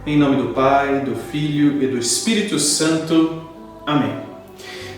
Em nome do Pai, do Filho e do Espírito Santo. Amém.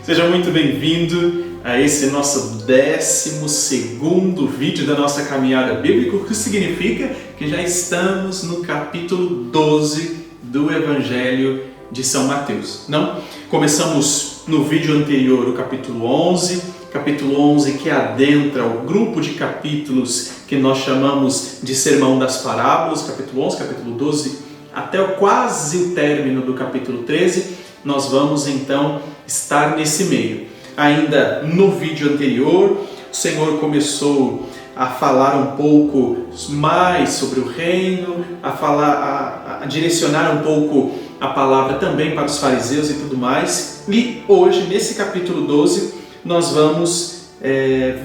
Seja muito bem-vindo a esse nosso 12º vídeo da nossa caminhada bíblica, o que significa que já estamos no capítulo 12 do Evangelho de São Mateus. Não? Começamos no vídeo anterior o capítulo 11 que adentra o grupo de capítulos que nós chamamos de Sermão das Parábolas, capítulo 11, capítulo 12, até quase o término do capítulo 13, nós vamos então estar nesse meio. Ainda no vídeo anterior, o Senhor começou a falar um pouco mais sobre o reino, a direcionar um pouco a palavra também para os fariseus e tudo mais. E hoje, nesse capítulo 12, nós vamos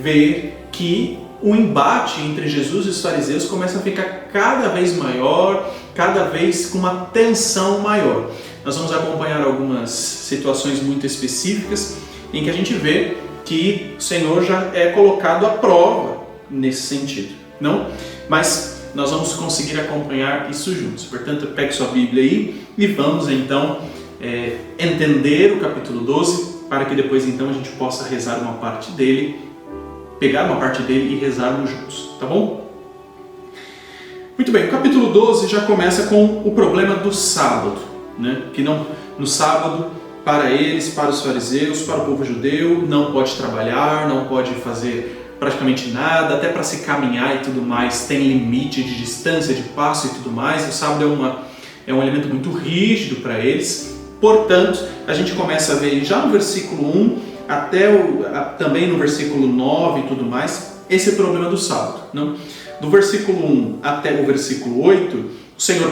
ver que o embate entre Jesus e os fariseus começa a ficar cada vez maior, cada vez com uma tensão maior. Nós vamos acompanhar algumas situações muito específicas em que a gente vê que o Senhor já é colocado à prova nesse sentido, não? Mas nós vamos conseguir acompanhar isso juntos. Portanto, pegue sua Bíblia aí e vamos então entender o capítulo 12, para que depois então a gente possa rezar uma parte dele, pegar uma parte dele e rezarmos juntos, tá bom? Muito bem, o capítulo 12 já começa com o problema do sábado, né? Que não, no sábado, para eles, para os fariseus, para o povo judeu, não pode trabalhar, não pode fazer praticamente nada, até para se caminhar e tudo mais, tem limite de distância, de passo e tudo mais. O sábado é um elemento muito rígido para eles. Portanto, a gente começa a ver já no versículo 1 até também no versículo 9 e tudo mais, esse problema do sábado. Não? Do versículo 1 até o versículo 8, o Senhor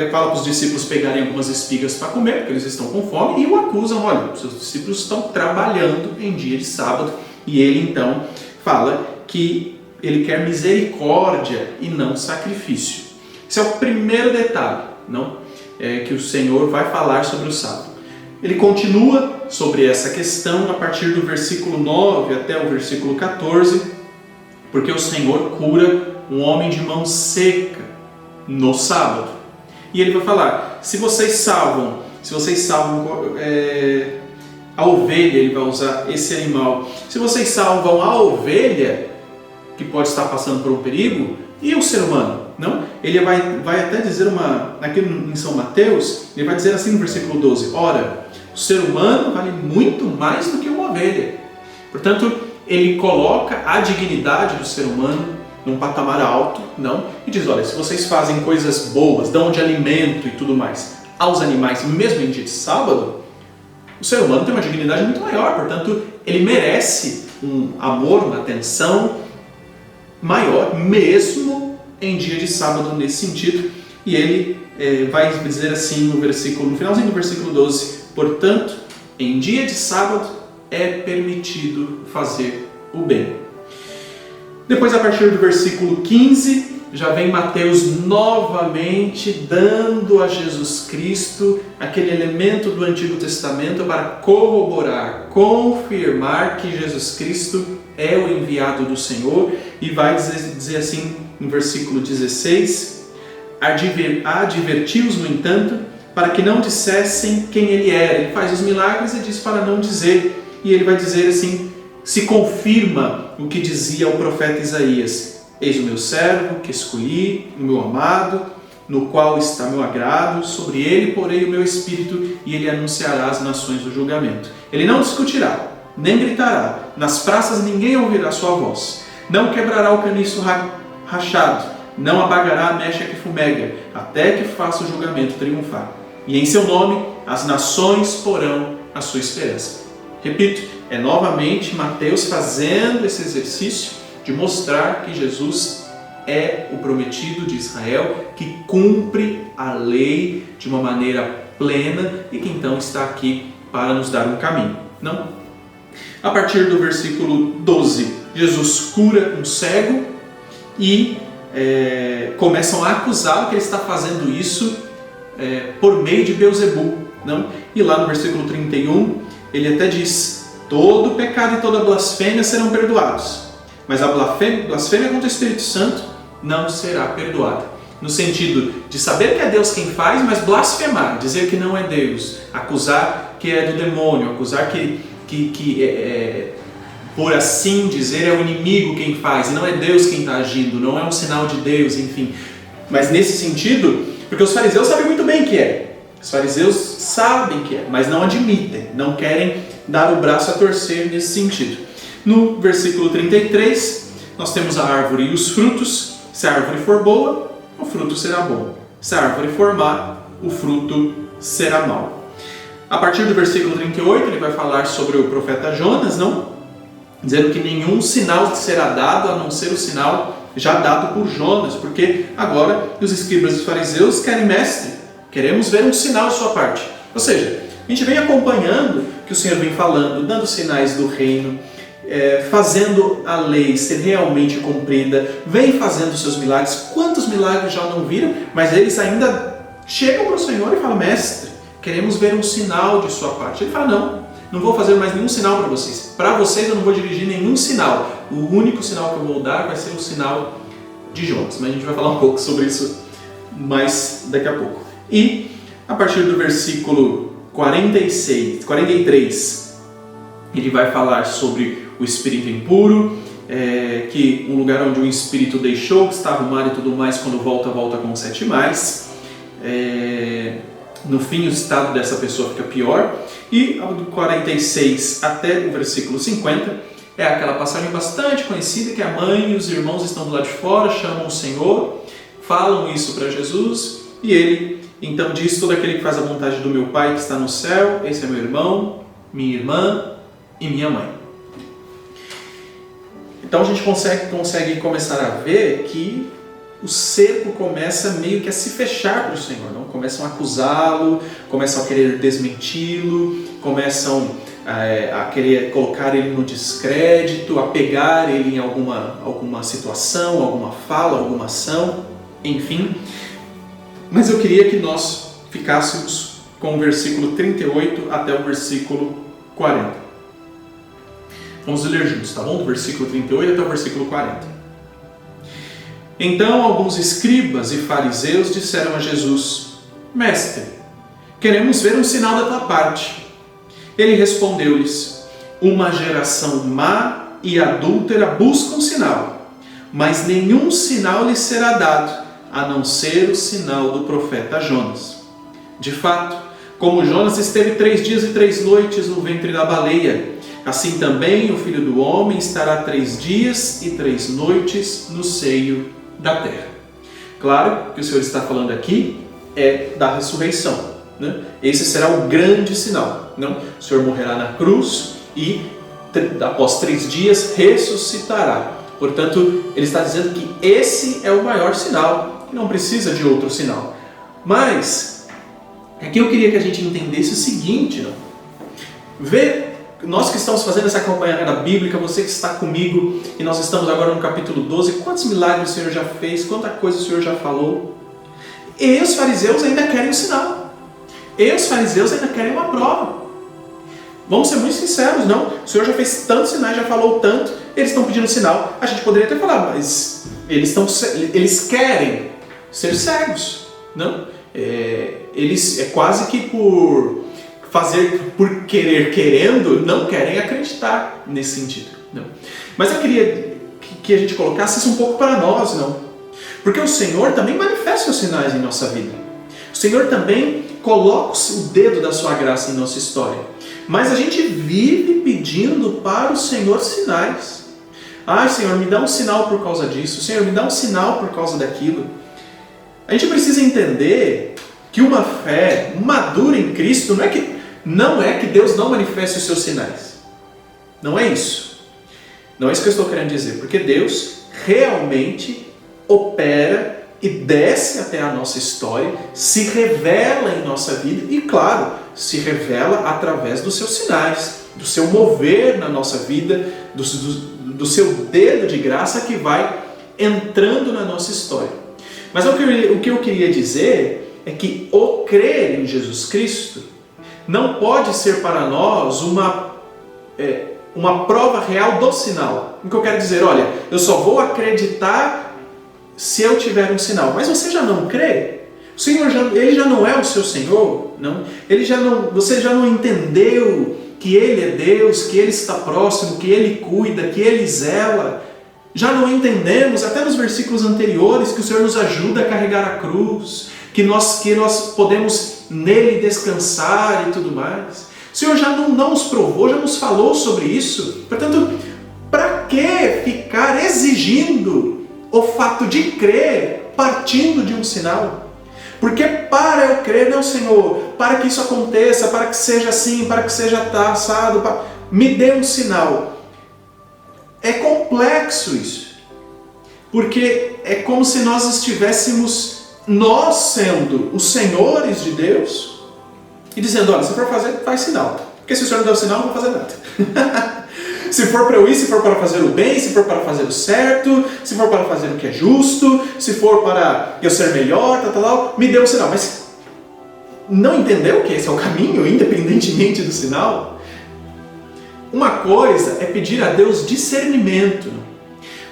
fala para os discípulos pegarem algumas espigas para comer, porque eles estão com fome, e o acusam: olha, seus discípulos estão trabalhando em dia de sábado. E ele então fala que ele quer misericórdia e não sacrifício. Esse é o primeiro detalhe, não? Que o Senhor vai falar sobre o sábado. Ele continua sobre essa questão a partir do versículo 9 até o versículo 14, porque o Senhor cura um homem de mão seca no sábado. E ele vai falar: se vocês salvam a ovelha, ele vai usar esse animal, se vocês salvam a ovelha, que pode estar passando por um perigo, e o ser humano? Não? Ele vai até dizer aqui em São Mateus, ele vai dizer assim no versículo 12: ora, o ser humano vale muito mais do que uma ovelha. Portanto, ele coloca a dignidade do ser humano num patamar alto, não? E diz: olha, se vocês fazem coisas boas, dão de alimento e tudo mais aos animais, mesmo em dia de sábado, o ser humano tem uma dignidade muito maior. Portanto, ele merece um amor, uma atenção maior, mesmo em dia de sábado, nesse sentido. E ele vai dizer assim no finalzinho do versículo 12: portanto, em dia de sábado é permitido fazer o bem. Depois, a partir do versículo 15, já vem Mateus novamente dando a Jesus Cristo aquele elemento do Antigo Testamento para corroborar, confirmar que Jesus Cristo é o enviado do Senhor, e vai dizer assim no versículo 16: adverti-os, no entanto, para que não dissessem quem ele era. Ele faz os milagres e diz para não dizer. E ele vai dizer assim, se confirma o que dizia o profeta Isaías: eis o meu servo que escolhi, o meu amado, no qual está meu agrado, sobre ele porei o meu espírito, e ele anunciará às nações o julgamento. Ele não discutirá, nem gritará, nas praças ninguém ouvirá sua voz, não quebrará o caniço rachado, não apagará a mecha que fumega, até que faça o julgamento triunfar. E em seu nome as nações porão a sua esperança. Repito, é novamente Mateus fazendo esse exercício de mostrar que Jesus é o prometido de Israel, que cumpre a lei de uma maneira plena e que então está aqui para nos dar um caminho. Não? A partir do versículo 12, Jesus cura um cego e começam a acusá-lo que ele está fazendo isso por meio de Beelzebul. Não? E lá no versículo 31, ele até diz: todo pecado e toda blasfêmia serão perdoados, mas a blasfêmia contra o Espírito Santo não será perdoada. no sentido de saber que é Deus quem faz, mas blasfemar, dizer que não é Deus, acusar que é do demônio, acusar que por assim dizer, é o inimigo quem faz, e não é Deus quem está agindo, não é um sinal de Deus, enfim. Mas nesse sentido, porque os fariseus sabem muito bem que é, os fariseus sabem que é, mas não admitem, não querem dar o braço a torcer nesse sentido. No versículo 33, nós temos a árvore e os frutos. Se a árvore for boa, o fruto será bom. Se a árvore for má, o fruto será mau. A partir do versículo 38, ele vai falar sobre o profeta Jonas, não? Dizendo que nenhum sinal será dado, a não ser o sinal já dado por Jonas, porque agora os escribas e os fariseus querem mestre, queremos ver um sinal de sua parte. Ou seja, a gente vem acompanhando que o Senhor vem falando, dando sinais do reino, fazendo a lei ser realmente cumprida, vem fazendo seus milagres. Quantos milagres já não viram, mas eles ainda chegam para o Senhor e falam: mestre, queremos ver um sinal de sua parte. Ele fala: não vou fazer mais nenhum sinal para vocês. Para vocês eu não vou dirigir nenhum sinal. O único sinal que eu vou dar vai ser o sinal de Jonas. Mas a gente vai falar um pouco sobre isso mais daqui a pouco. E a partir do versículo 43, ele vai falar sobre o espírito impuro, que um lugar onde o espírito deixou, que está arrumado e tudo mais, quando volta com 7 mais. No fim, o estado dessa pessoa fica pior. E do 46 até o versículo 50 é aquela passagem bastante conhecida, que a mãe e os irmãos estão do lado de fora, chamam o Senhor, falam isso para Jesus, e ele então diz: todo aquele que faz a vontade do meu Pai que está no céu, esse é meu irmão, minha irmã e minha mãe. Então a gente consegue começar a ver que o cerco começa meio que a se fechar para o Senhor, não? Começam a acusá-lo, começam a querer desmenti-lo, começam a querer colocar ele no descrédito, a pegar ele em alguma situação, alguma fala, alguma ação, enfim. Mas eu queria que nós ficássemos com o versículo 38 até o versículo 40. Vamos ler juntos, tá bom? Do versículo 38 até o versículo 40. Então alguns escribas e fariseus disseram a Jesus: mestre, queremos ver um sinal da tua parte. Ele respondeu-lhes: uma geração má e adúltera busca um sinal, mas nenhum sinal lhe será dado, a não ser o sinal do profeta Jonas. De fato, como Jonas esteve 3 dias e 3 noites no ventre da baleia, assim também o Filho do Homem estará 3 dias e 3 noites no seio da terra. Claro que o Senhor está falando aqui da ressurreição, né? Esse será o grande sinal, não? O Senhor morrerá na cruz e após 3 dias ressuscitará. Portanto, ele está dizendo que esse é o maior sinal, que não precisa de outro sinal. Mas aqui eu queria que a gente entendesse o seguinte, não? Nós que estamos fazendo essa acompanhada bíblica, você que está comigo, e nós estamos agora no capítulo 12, quantos milagres o Senhor já fez, quanta coisa o Senhor já falou. E os fariseus ainda querem um sinal. E os fariseus ainda querem uma prova. Vamos ser muito sinceros, não? O Senhor já fez tantos sinais, já falou tanto, eles estão pedindo sinal. A gente poderia até falar, mas eles querem ser cegos, não? Eles quase que por querer querendo, não querem acreditar nesse sentido. Não. Mas eu queria que a gente colocasse isso um pouco para nós, não? Porque o Senhor também manifesta os sinais em nossa vida. O Senhor também coloca o dedo da sua graça em nossa história. Mas a gente vive pedindo para o Senhor sinais. Senhor, me dá um sinal por causa disso. Senhor, me dá um sinal por causa daquilo. A gente precisa entender que uma fé madura em Cristo não é que Deus não manifeste os seus sinais. Não é isso. Não é isso que eu estou querendo dizer. Porque Deus realmente opera e desce até a nossa história, se revela em nossa vida e, claro, se revela através dos seus sinais, do seu mover na nossa vida, do seu dedo de graça que vai entrando na nossa história. Mas o que eu queria dizer é que o crer em Jesus Cristo não pode ser para nós uma prova real do sinal. O que eu quero dizer, olha, eu só vou acreditar se eu tiver um sinal. Mas você já não crê? O Senhor Ele já não é o seu Senhor? Não? Você já não entendeu que Ele é Deus, que Ele está próximo, que Ele cuida, que Ele zela? Já não entendemos, até nos versículos anteriores, que o Senhor nos ajuda a carregar a cruz, que nós podemos nele descansar e tudo mais. O Senhor já não nos provou, já nos falou sobre isso. Portanto, para que ficar exigindo o fato de crer partindo de um sinal? Porque para eu crer, não, Senhor, para que isso aconteça, para que seja assim, para que seja assado, me dê um sinal. É complexo isso, porque é como se nós estivéssemos, nós sendo os senhores de Deus, e dizendo, olha, se for fazer, faz sinal, porque se o Senhor não der o sinal, não vou fazer nada. Se for para eu ir, se for para fazer o bem, se for para fazer o certo, se for para fazer o que é justo, se for para eu ser melhor, me dê um sinal. Mas não entendeu que esse é o caminho, independentemente do sinal? Uma coisa é pedir a Deus discernimento,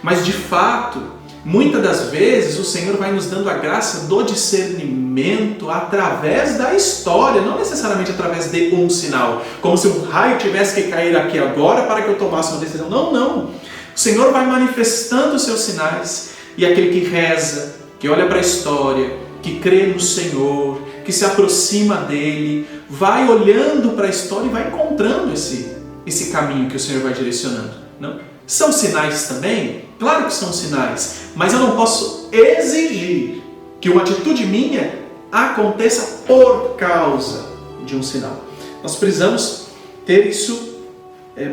mas de fato, muitas das vezes o Senhor vai nos dando a graça do discernimento através da história, não necessariamente através de um sinal, como se um raio tivesse que cair aqui agora para que eu tomasse uma decisão. Não, não. O Senhor vai manifestando os seus sinais, e aquele que reza, que olha para a história, que crê no Senhor, que se aproxima dele, vai olhando para a história e vai encontrando esse caminho que o Senhor vai direcionando. Não? São sinais também? Claro que são sinais, mas eu não posso exigir que uma atitude minha aconteça por causa de um sinal. Nós precisamos ter isso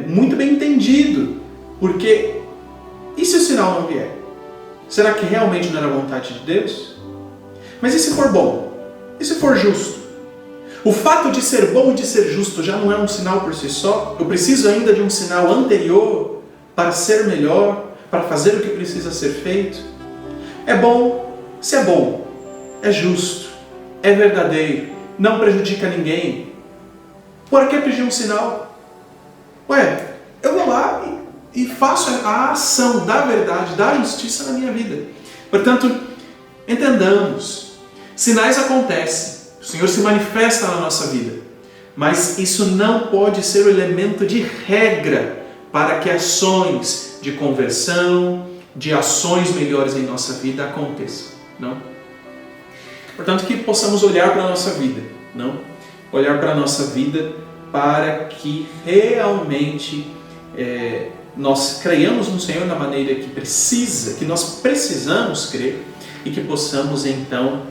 muito bem entendido, porque e se o sinal não vier? Será que realmente não era a vontade de Deus? Mas e se for bom? E se for justo? O fato de ser bom e de ser justo já não é um sinal por si só? Eu preciso ainda de um sinal anterior para ser melhor, para fazer o que precisa ser feito? É bom, se é bom, é justo, é verdadeiro, não prejudica ninguém. Por que pedir um sinal? Eu vou lá e faço a ação da verdade, da justiça na minha vida. Portanto, entendamos, sinais acontecem. O Senhor se manifesta na nossa vida, mas isso não pode ser o elemento de regra para que ações de conversão, de ações melhores em nossa vida aconteçam. Não? Portanto, que possamos olhar para a nossa vida, não? Olhar para a nossa vida para que realmente nós creiamos no Senhor da maneira que nós precisamos crer, e que possamos então,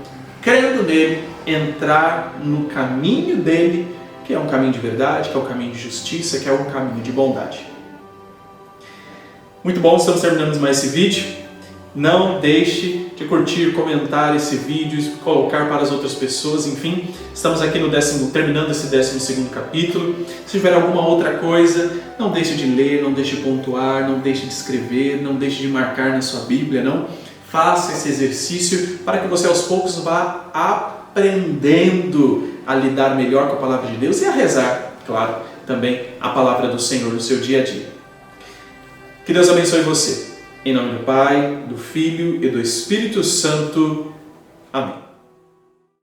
crendo nele, entrar no caminho dele, que é um caminho de verdade, que é um caminho de justiça, que é um caminho de bondade. Muito bom, estamos terminando mais esse vídeo. Não deixe de curtir, comentar esse vídeo, colocar para as outras pessoas, enfim. Estamos aqui terminando esse 12º capítulo. Se tiver alguma outra coisa, não deixe de ler, não deixe de pontuar, não deixe de escrever, não deixe de marcar na sua Bíblia, não. Faça esse exercício para que você aos poucos vá aprendendo a lidar melhor com a palavra de Deus e a rezar, claro, também a palavra do Senhor no seu dia a dia. Que Deus abençoe você. Em nome do Pai, do Filho e do Espírito Santo. Amém.